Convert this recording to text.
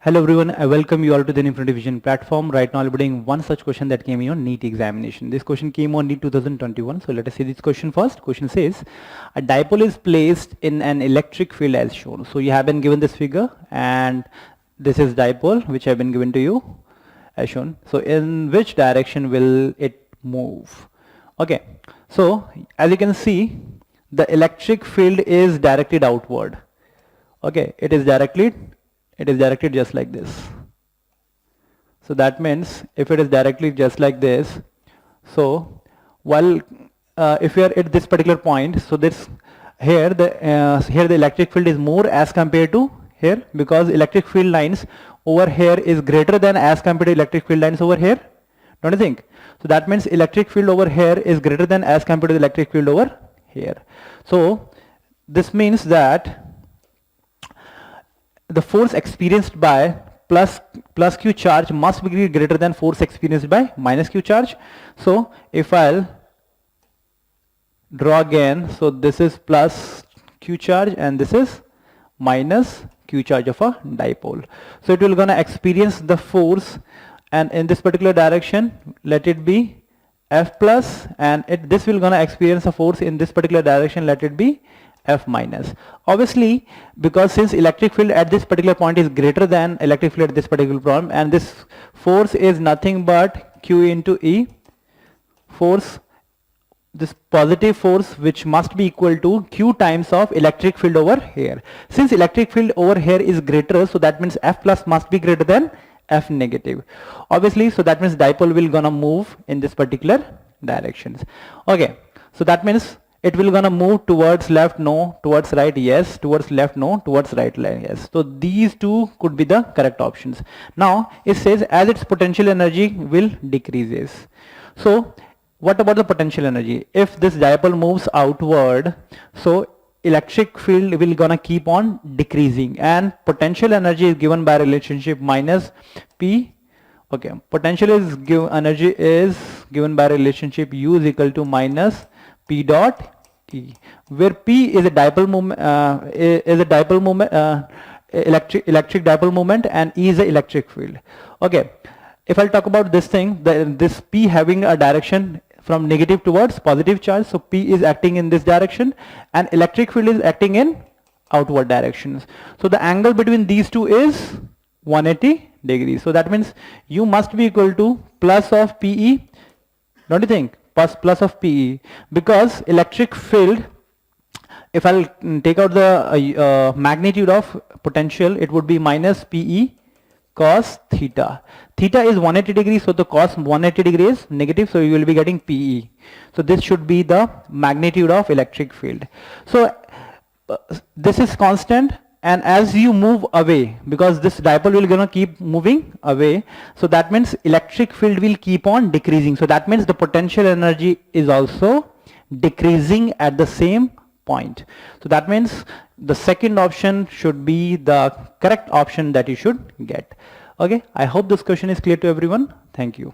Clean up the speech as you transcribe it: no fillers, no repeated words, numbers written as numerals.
Hello everyone, I welcome you all to the Infinity Vision platform. Right now I'll be doing one such question that came in on NEET examination. This question came on NEET 2021. So let us see this question first. Question says, a dipole is placed in an electric field as shown. So you have been given this figure and this is dipole which have been given to you as shown. So in which direction will it move? Okay, so as you can see, the electric field is directed outward. Okay, it is directed just like this. So that means if it is directly just like this, so while if we are at this particular point, so this here the electric field is more as compared to here, because electric field lines over here is greater than as compared to electric field lines over here, don't you think? So that means electric field over here is greater than as compared to the electric field over here. So this means that the force experienced by plus q charge must be greater than force experienced by minus q charge. So if I'll draw again, so this is plus q charge and this is minus q charge of a dipole. So it will gonna experience the force, and in this particular direction let it be F plus, and this will gonna experience a force in this particular direction, let it be F minus. Obviously, because since electric field at this particular point is greater than electric field at this particular point, and this force is nothing but Q into E, force, this positive force which must be equal to Q times of electric field over here. Since electric field over here is greater, so that means F plus must be greater than F negative. Obviously, so that means dipole will gonna move in this particular directions. Okay, so that means it will gonna move towards left, no, towards right, yes, towards left, no, towards right, yes. So these two could be the correct options. Now it says as its potential energy will decreases. So what about the potential energy? If this dipole moves outward, so electric field will gonna keep on decreasing, and potential energy is given by relationship minus P. Okay, potential is energy is given by relationship U is equal to minus P dot E, where P is a dipole moment, electric dipole moment, and E is the electric field. Okay, if I'll talk about this thing, this P having a direction from negative towards positive charge, so P is acting in this direction and electric field is acting in outward directions. So the angle between these two is 180 degrees. So that means U must be equal to plus of PE, don't you think? Plus of PE, because electric field, if I'll take out the magnitude of potential, it would be minus PE cos theta. Theta is 180 degrees, so the cos 180 degrees negative, so you will be getting PE. So this should be the magnitude of electric field. So this is constant, and as you move away, because this dipole will gonna keep moving away, so that means electric field will keep on decreasing. So that means the potential energy is also decreasing at the same point. So that means the second option should be the correct option that you should get. Okay, I hope this question is clear to everyone. Thank you.